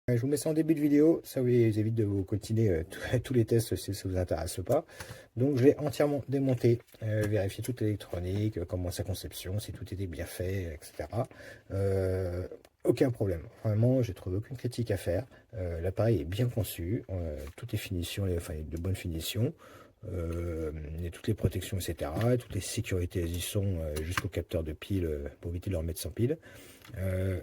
Je vous mets ça en début de vidéo, ça vous évite de vous continuer tous les tests si ça vous intéresse pas. Donc je l'ai entièrement démonté, vérifier toute l'électronique, comment sa conception, si tout était bien fait, etc. Aucun problème, vraiment j'ai trouvé aucune critique à faire. L'appareil est bien conçu, toutes les finitions, enfin de bonnes finitions. Il y a toutes les protections, etc. Toutes les sécurités, elles y sont, jusqu'au capteur de pile pour éviter de leur mettre sans pile.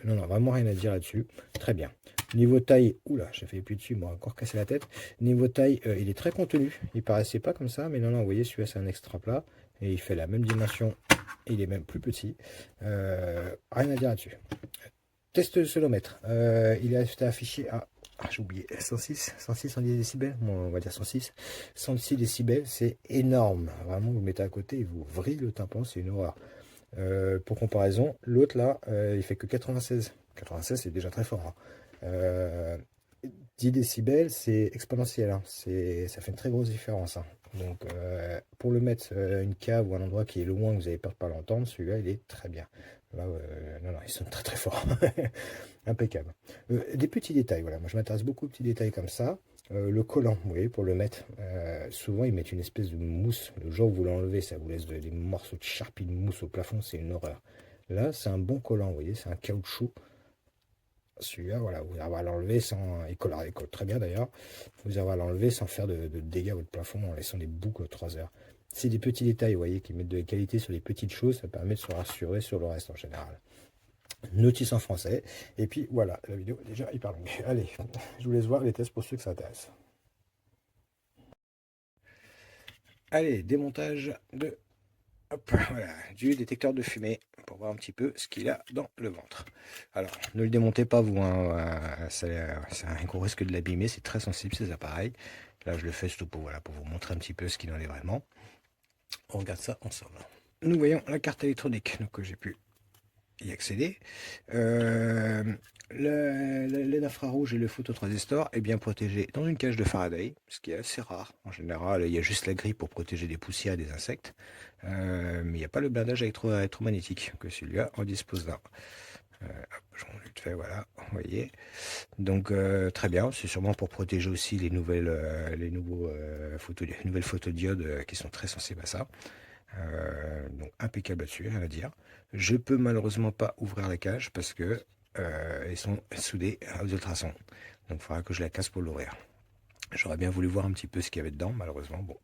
Non, non, vraiment rien à dire là-dessus. Très bien. Niveau taille, oula, j'ai fait plus dessus, il m'a encore cassé la tête. Niveau taille, il est très contenu. Il paraissait pas comme ça, mais non, non, vous voyez, celui-là, c'est un extra plat. Et il fait la même dimension. Il est même plus petit. Rien à dire là-dessus. Test solomètre. Il est affiché à. Ah, j'ai oublié. 106, 106, 110 décibels. Bon, on va dire 106. 106 décibels, c'est énorme. Vraiment, vous le mettez à côté et vous vrillez le tympan, c'est une horreur. Pour comparaison, l'autre là, il fait que 96. 96, c'est déjà très fort, hein. 10 décibels, c'est exponentiel, hein. Ça fait une très grosse différence, hein. Donc, pour le mettre une cave ou un endroit qui est loin, que vous avez peur de pas l'entendre, celui-là, il est très bien. Là, non, non, il sonne très très fort. Impeccable. Des petits détails, voilà. Moi, je m'intéresse beaucoup aux petits détails comme ça. Le collant, vous voyez, pour le mettre, souvent ils mettent une espèce de mousse. Le jour où vous l'enlevez, ça vous laisse des morceaux de charpie de mousse au plafond, c'est une horreur. Là, c'est un bon collant, vous voyez, c'est un caoutchouc. Celui-là, voilà, vous allez l'enlever sans. Il colle très bien d'ailleurs. Vous allez l'enlever sans faire de dégâts à votre plafond en laissant des boucles 3 heures. C'est des petits détails, vous voyez, qui mettent de la qualité sur les petites choses, ça permet de se rassurer sur le reste en général. Notice en français. Et puis voilà, la vidéo est déjà hyper longue. Allez, je vous laisse voir les tests pour ceux que ça intéresse. Allez, démontage de, hop, voilà, du détecteur de fumée pour voir un petit peu ce qu'il a dans le ventre. Alors, ne le démontez pas vous, hein, c'est un gros risque de l'abîmer, c'est très sensible ces appareils. Là, je le fais surtout pour, voilà, pour vous montrer un petit peu ce qu'il en est vraiment. On regarde ça ensemble. Nous voyons la carte électronique, donc j'ai pu y accéder. L'infrarouge et le phototransistor est bien protégé dans une cage de Faraday, ce qui est assez rare. En général, il y a juste la grille pour protéger des poussières et des insectes. Mais il n'y a pas le blindage électromagnétique, que celui-là en dispose là. Je vous le fais, voilà, vous voyez. Donc très bien, c'est sûrement pour protéger aussi les nouvelles photodiodes qui sont très sensibles à ça. Donc impeccable là-dessus, rien à dire. Je peux malheureusement pas ouvrir la cage parce que ils sont soudés aux ultrasons. Donc il faudra que je la casse pour l'ouvrir. J'aurais bien voulu voir un petit peu ce qu'il y avait dedans, malheureusement, bon,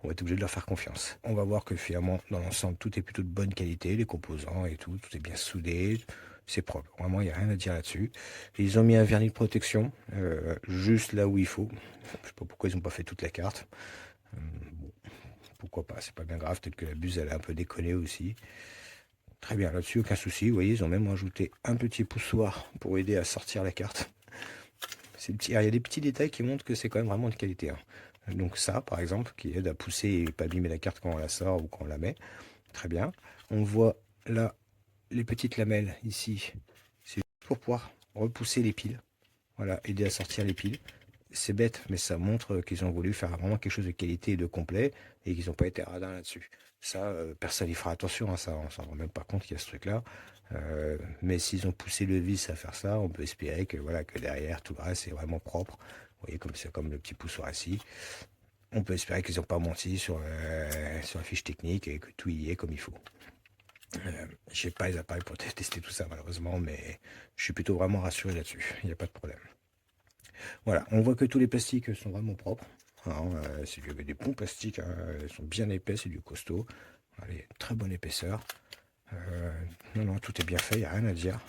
on va être obligé de leur faire confiance. On va voir que finalement, dans l'ensemble, tout est plutôt de bonne qualité, les composants et tout est bien soudé, c'est propre. Vraiment, il n'y a rien à dire là-dessus. Ils ont mis un vernis de protection, juste là où il faut. Je sais pas pourquoi ils n'ont pas fait toute la carte. Bon, pourquoi pas, c'est pas bien grave, peut-être que la buse elle a un peu déconné aussi. Très bien, là-dessus, aucun souci. Vous voyez, ils ont même rajouté un petit poussoir pour aider à sortir la carte. Il y a des petits détails qui montrent que c'est quand même vraiment de qualité, hein. Donc ça, par exemple, qui aide à pousser et pas abîmer la carte quand on la sort ou quand on la met. Très bien. On voit là les petites lamelles ici. C'est pour pouvoir repousser les piles. Voilà, aider à sortir les piles. C'est bête, mais ça montre qu'ils ont voulu faire vraiment quelque chose de qualité et de complet et qu'ils n'ont pas été radins là-dessus. Ça, personne n'y fera attention, hein, ça, on s'en rend même pas compte qu'il y a ce truc-là. Mais s'ils ont poussé le vis à faire ça, on peut espérer que, voilà, que derrière, tout le reste est vraiment propre. Vous voyez, comme c'est comme le petit poussoir ici. On peut espérer qu'ils n'ont pas menti sur la fiche technique et que tout y est comme il faut. Je n'ai pas les appareils pour tester tout ça, malheureusement, mais je suis plutôt vraiment rassuré là-dessus. Il n'y a pas de problème. Voilà, on voit que tous les plastiques sont vraiment propres. C'est des bons plastiques, hein, ils sont bien épais, c'est du costaud. Allez, très bonne épaisseur. Non, non, tout est bien fait, il n'y a rien à dire.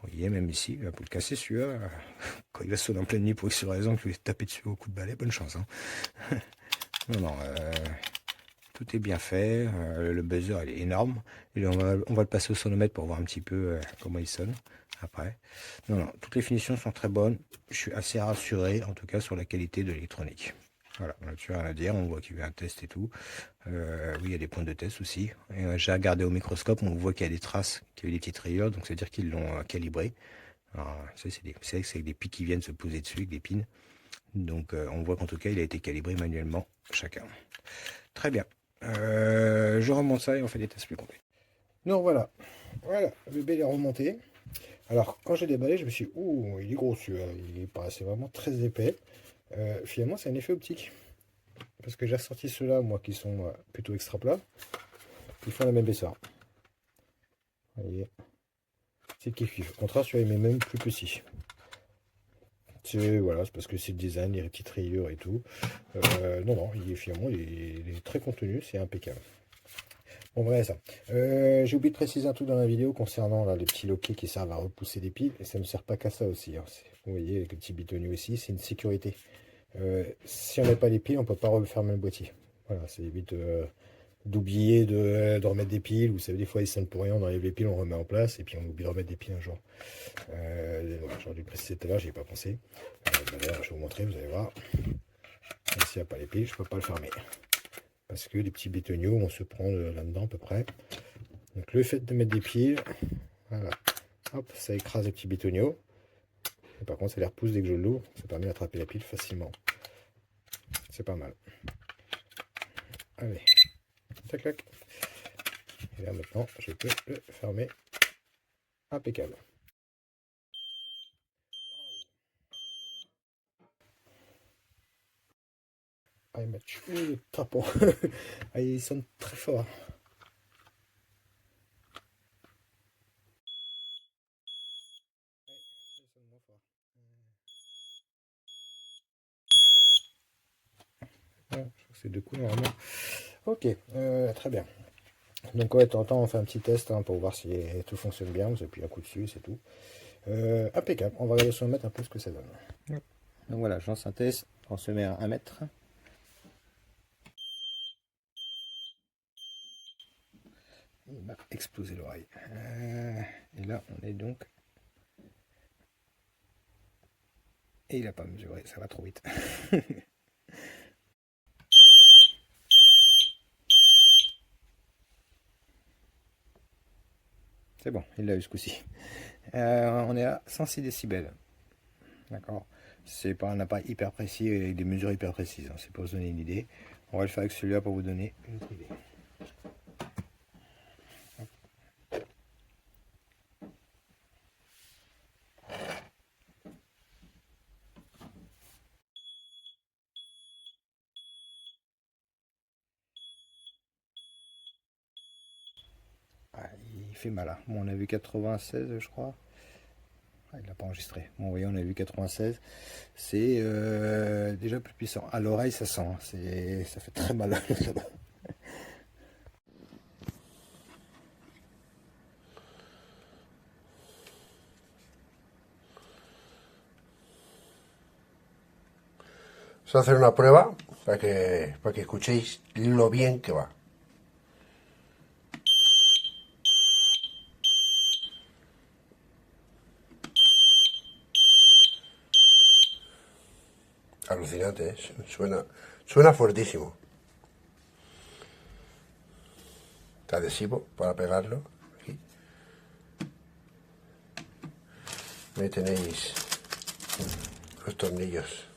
Vous voyez, même ici, il va le casser celui-là. Quand il va sonner en pleine nuit pour X raison que je vais taper dessus au coup de balai, bonne chance, hein. Non, non, tout est bien fait. Le buzzer, il est énorme. Et on va le passer au sonomètre pour voir un petit peu comment il sonne après. Non, non, toutes les finitions sont très bonnes. Je suis assez rassuré, en tout cas, sur la qualité de l'électronique. Voilà, là-dessus, rien à dire. On voit qu'il y a un test et tout. Oui, il y a des points de test aussi. J'ai regardé au microscope, on voit qu'il y a des traces, qu'il y a eu des petites rayures, donc c'est-à-dire qu'ils l'ont calibré. Alors, ça, c'est des pics qui viennent se poser dessus, avec des pins. Donc, on voit qu'en tout cas, il a été calibré manuellement, chacun. Très bien. Je remonte ça et on fait des tests plus complets. Donc voilà, voilà, le bébé est remonté. Alors, quand j'ai déballé, je me suis dit, ouh, il est gros celui-là, il paraissait vraiment très épais. Finalement, c'est un effet optique. Parce que j'ai ressorti ceux-là, moi, qui sont plutôt extra plats, qui font la même épaisseur. Vous voyez, c'est kiff. Au contraire, celui-là, il m'est même plus petit. Voilà, c'est parce que c'est le design, les petites rayures et tout. Non, finalement, il est très contenu, c'est impeccable. Bon, voilà ça. J'ai oublié de préciser un truc dans la vidéo concernant là, les petits loquets qui servent à repousser des piles. Et ça ne sert pas qu'à ça aussi, hein. Vous voyez, avec le petit bitonio ici, c'est une sécurité. Si on n'a pas les piles, on ne peut pas refermer le boîtier. Voilà, ça évite d'oublier de remettre des piles. Vous savez, des fois, ils sonnent pour rien, on enlève les piles, on remet en place, et puis on oublie de remettre des piles un jour. J'aurais dû préciser tout à l'heure, j'y ai pas pensé. D'ailleurs, je vais vous montrer, vous allez voir. S'il n'y a pas les piles, je ne peux pas le fermer. Parce que les petits bétonniaux, on se prend là-dedans à peu près. Donc le fait de mettre des piles, voilà, hop, ça écrase les petits bétonniaux. Et par contre, ça les repousse dès que je l'ouvre. Ça permet d'attraper la pile facilement. C'est pas mal. Allez, tac, tac. Et là maintenant, je peux le fermer. Impeccable. Ah, il m'a tué le tapon. Ah, il sonne très fort. Ouais, c'est deux coups normalement. Ok, très bien. Donc ouais, de temps en temps on fait un petit test hein, pour voir si tout fonctionne bien. Vous appuyez un coup dessus, c'est tout. Impeccable. On va regarder sur le mètre un peu ce que ça donne. Ouais. Donc voilà, je lance un test. On se met à 1 mètre. Il m'a explosé l'oreille. Et là, on est donc... Et il n'a pas mesuré, ça va trop vite. C'est bon, il l'a eu ce coup-ci. On est à 106 décibels. D'accord. C'est pas un appareil hyper précis avec des mesures hyper précises. Hein. C'est pour vous donner une idée. On va le faire avec celui-là pour vous donner une autre idée. Ah, il fait mal. Hein. Bon, on a vu 96, je crois. Ah, il n'a pas enregistré. Bon, vous voyez, on a vu 96. C'est déjà plus puissant. À l'oreille, ça sent. Ça fait très mal. Vamos a hacer una prueba para que escuchéis lo bien que va. Alucinante, ¿eh? Suena fuertísimo. Adhesivo para pegarlo. Aquí. Ahí tenéis los tornillos.